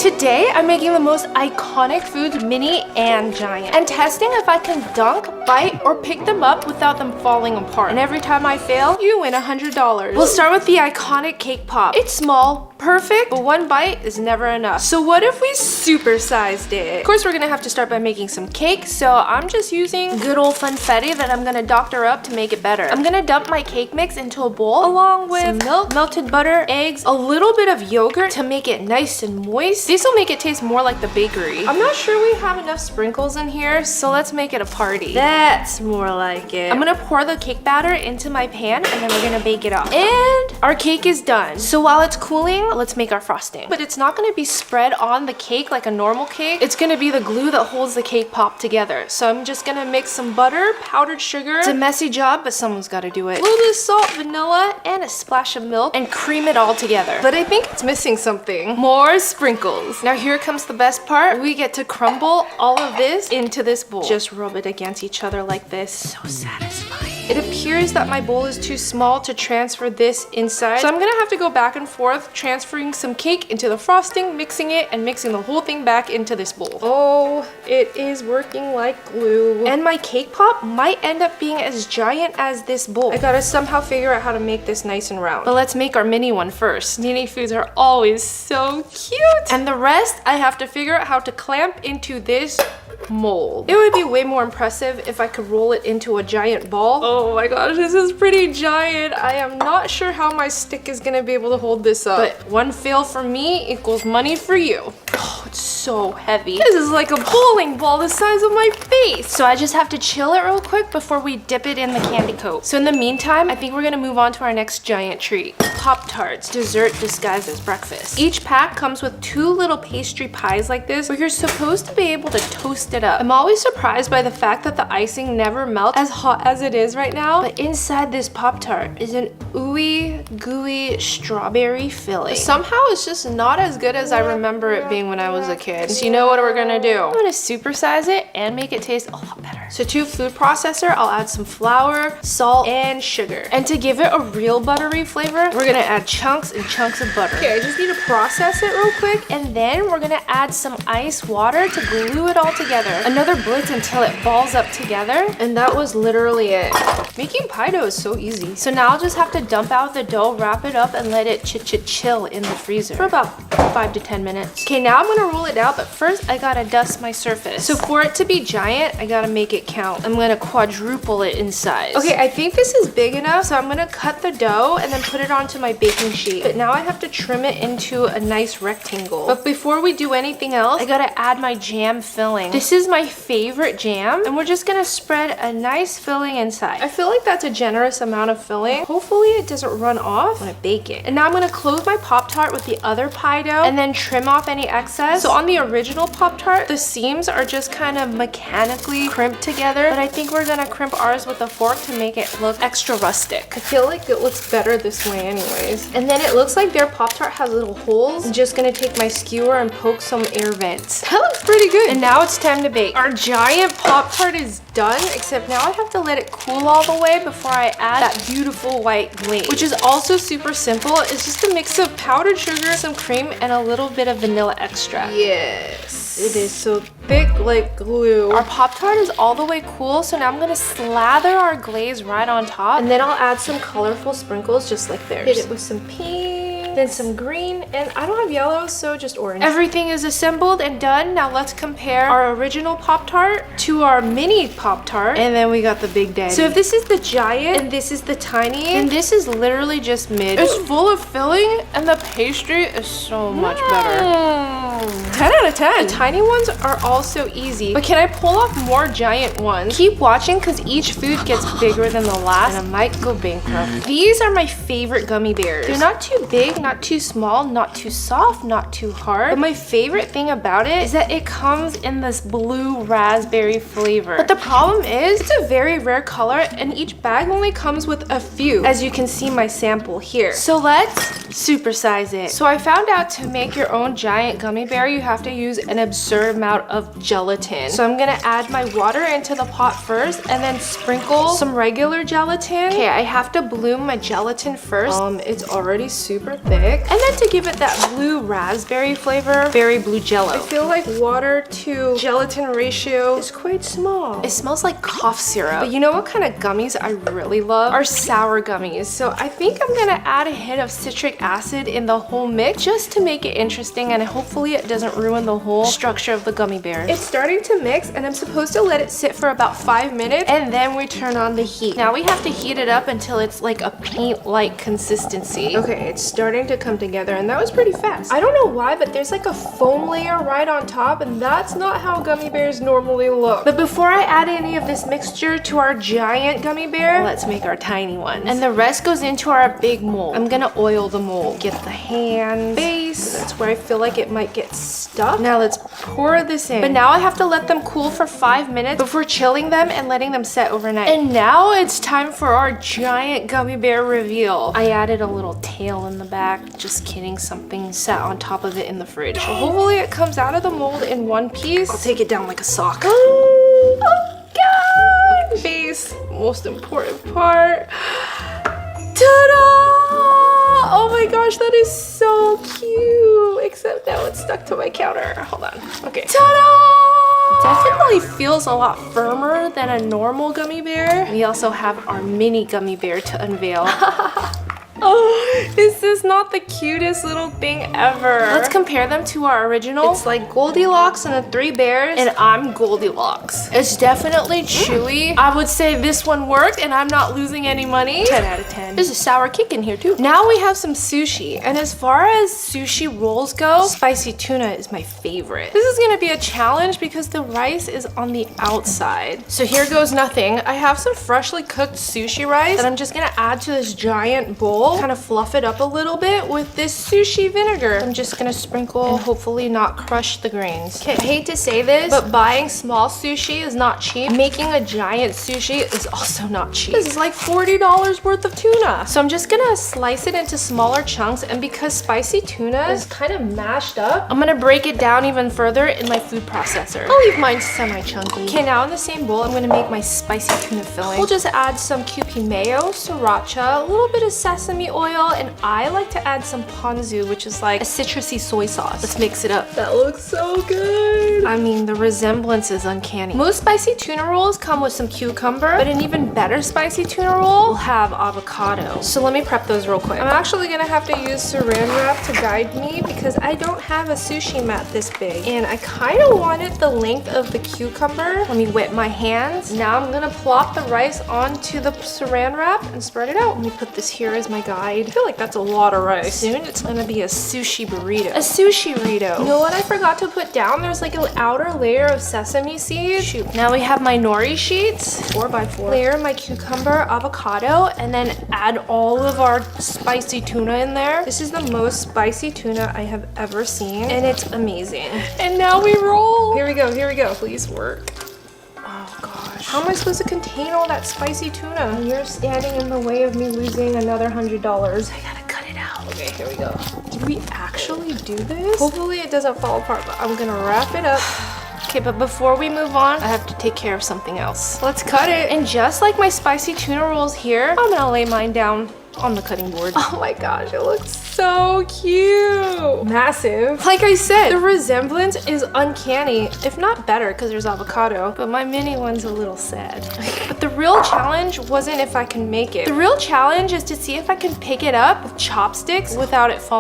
Today, I'm making the most iconic foods, mini and giant, and testing if I can dunk, bite, or pick them up without them falling apart. And every time I fail, you win $100. We'll start with the iconic cake pop. It's small, perfect, but one bite is never enough. So what if we supersized it? Of course, we're gonna have to start by making some cake, so I'm just using good old funfetti that I'm gonna doctor up to make it better. I'm gonna dump my cake mix into a bowl along with some milk, melted butter, eggs, a little bit of yogurt to make it nice and moist. This will make it taste more like the bakery. I'm not sure we have enough sprinkles in here, so let's make it a party. That's more like it. I'm gonna pour the cake batter into my pan and then we're gonna bake it up. And our cake is done. So while it's cooling, let's make our frosting. But it's not gonna be spread on the cake like a normal cake. It's gonna be the glue that holds the cake pop together. So I'm just gonna mix some butter, powdered sugar. It's a messy job, but someone's gotta do it. A little bit of salt, vanilla, and a splash of milk, and cream it all together. But I think it's missing something. More sprinkles. Now here comes the best part. We get to crumble all of this into this bowl. Just rub it against each other like this. So satisfying. It appears that my bowl is too small to transfer this inside, so I'm gonna have to go back and forth, transferring some cake into the frosting, mixing it, and mixing the whole thing back into this bowl. Oh, it is working like glue. And my cake pop might end up being as giant as this bowl. I gotta somehow figure out how to make this nice and round. But let's make our mini one first. Mini foods are always so cute. And the rest, I have to figure out how to clamp into this mold. It would be way more impressive if I could roll it into a giant ball. Oh my gosh, this is pretty giant. I am not sure how my stick is gonna be able to hold this up. But one fail for me equals money for you. Oh, it's so heavy. This is like a bowling ball the size of my face. So I just have to chill it real quick before we dip it in the candy coat. So in the meantime, I think we're gonna move on to our next giant treat. Pop-Tarts, dessert disguised as breakfast. Each pack comes with 2 little pastry pies like this, where you're supposed to be able to toast it up. I'm always surprised by the fact that the icing never melts as hot as it is right now, but inside this Pop-Tart is an ooey gooey strawberry filling. Somehow it's just not as good as I remember it being when I was a kid. So you know what we're gonna do? I'm gonna supersize it and make it taste a lot better. So to a food processor, I'll add some flour, salt, and sugar. And to give it a real buttery flavor, we're gonna add chunks and chunks of butter. Okay, I just need to process it real quick, and then we're gonna add some ice water to glue it all together. Another blitz until it balls up together, and that was literally it. Making pie dough is so easy. So now I'll just have to dump out the dough, wrap it up, and let it chill in the freezer for about 5 to 10 minutes. Okay, now I'm gonna roll it out, but first I gotta dust my surface. So for it to be giant, I gotta make it count. I'm gonna quadruple it in size. Okay, I think this is big enough, so I'm gonna cut the dough and then put it onto my baking sheet. But now I have to trim it into a nice rectangle. But before we do anything else, I gotta add my jam filling. This is my favorite jam, and we're just gonna spread a nice filling inside. I feel like that's a generous amount of filling. Hopefully it doesn't run off when I bake it. And now I'm gonna close my Pop-Tart with the other pie dough and then trim off any excess. So on the original Pop-Tart, the seams are just kind of mechanically crimped together, but I think we're gonna crimp ours with a fork to make it look extra rustic. I feel like it looks better this way anyways. And then it looks like their Pop-Tart has little holes. I'm just gonna take my skewer and poke some air vents. That looks pretty good. And now it's time to bake. Our giant Pop-Tart is done, except now I have to let it cool all the way before I add that beautiful white glaze, which is also super simple. It's just a mix of powdered sugar, some cream, and a little bit of vanilla extract. Yes. It is so thick like glue. Our Pop-Tart is all the way cool, so now I'm gonna slather our glaze right on top, and then I'll add some colorful sprinkles just like theirs. Hit it with some pink, then some green, and I don't have yellow, so just orange. Everything is assembled and done. Now let's compare our original Pop-Tart to our mini Pop-Tart, and then we got the big daddy. So if this is the giant and this is the tiny, and this is literally just mid. It's full of filling, and the pastry is so much better. 10 out of 10. The tiny ones are also easy, but can I pull off more giant ones? Keep watching, because each food gets bigger than the last, and I might go bankrupt. These are my favorite gummy bears. They're not too big, not too small, not too soft, not too hard. But my favorite thing about it is that it comes in this blue raspberry flavor. But the problem is, it's a very rare color, and each bag only comes with a few, as you can see my sample here. So let's supersize it. So I found out to make your own giant gummy bear, you have to use an absurd amount of gelatin. So I'm gonna add my water into the pot first and then sprinkle some regular gelatin. Okay, I have to bloom my gelatin first. It's already super thick. And then to give it that blue raspberry flavor, berry blue jello. I feel like water to gelatin ratio is quite small. It smells like cough syrup. But you know what kind of gummies I really love? Are sour gummies. So I think I'm gonna add a hint of citric acid in the whole mix just to make it interesting, and hopefully it doesn't ruin the whole structure of the gummy bear. It's starting to mix and I'm supposed to let it sit for about 5 minutes and then we turn on the heat. Now we have to heat it up until it's like a paint-like consistency. Okay, it's starting to come together and that was pretty fast. I don't know why, but there's like a foam layer right on top and that's not how gummy bears normally look. But before I add any of this mixture to our giant gummy bear, let's make our tiny one. And the rest goes into our big mold. I'm gonna oil the mold. Get the hand base. That's where I feel like it might get stuck. Now let's pour this in. But now I have to let them cool for 5 minutes before chilling them and letting them set overnight. And now it's time for our giant gummy bear reveal. I added a little tail in the back. Just kidding, something sat on top of it in the fridge. So hopefully it comes out of the mold in one piece. I'll take it down like a sock. Oh God! Base, most important part. Ta-da! Oh my gosh, that is so cute. Except now it's stuck to my counter. Hold on. Okay. Ta-da! Definitely feels a lot firmer than a normal gummy bear. We also have our mini gummy bear to unveil. Oh, is this not the cutest little thing ever? Let's compare them to our original. It's like Goldilocks and the Three Bears, and I'm Goldilocks. It's definitely chewy. I would say this one worked, and I'm not losing any money. 10 out of 10. There's a sour kick in here too. Now we have some sushi, and as far as sushi rolls go, spicy tuna is my favorite. This is gonna be a challenge because the rice is on the outside. So here goes nothing. I have some freshly cooked sushi rice that I'm just gonna add to this giant bowl. Kind of fluff it up a little bit with this sushi vinegar. I'm just gonna sprinkle and hopefully not crush the grains. Okay, I hate to say this, but buying small sushi is not cheap. Making a giant sushi is also not cheap. This is like $40 worth of tuna. So I'm just gonna slice it into smaller chunks, and because spicy tuna is kind of mashed up, I'm gonna break it down even further in my food processor. I'll leave mine semi-chunky. Okay, now in the same bowl, I'm gonna make my spicy tuna filling. We'll just add some Kewpie mayo, sriracha, a little bit of sesame oil, and I like to add some ponzu, which is like a citrusy soy sauce. Let's mix it up. That looks so good. I mean, the resemblance is uncanny. Most spicy tuna rolls come with some cucumber, but an even better spicy tuna roll will have avocado. So let me prep those real quick. I'm actually gonna have to use saran wrap to guide me because I don't have a sushi mat this big, and I kind of want it the length of the cucumber. Let me wet my hands. Now I'm gonna plop the rice onto the saran wrap and spread it out. Let me put this here as my guide. I feel like that's a lot of rice. Soon it's gonna be a sushi burrito. A sushi burrito. You know what I forgot to put down? There's like an outer layer of sesame seeds. Shoot. Now we have my nori sheets. 4x4. Layer my cucumber, avocado, and then add all of our spicy tuna in there. This is the most spicy tuna I have ever seen, and it's amazing. And now we roll. Here we go, here we go. Please work. Oh gosh. How am I supposed to contain all that spicy tuna? You're standing in the way of me losing another $100. I gotta cut it out. Okay, here we go. Did we actually do this? Hopefully it doesn't fall apart, but I'm gonna wrap it up. Okay, but before we move on, I have to take care of something else. Let's cut it. And just like my spicy tuna rolls here, I'm gonna lay mine down on the cutting board. Oh my gosh, it looks so cute. Massive. Like I said, the resemblance is uncanny, if not better because there's avocado, but my mini one's a little sad. But the real challenge wasn't if I can make it. The real challenge is to see if I can pick it up with chopsticks without it falling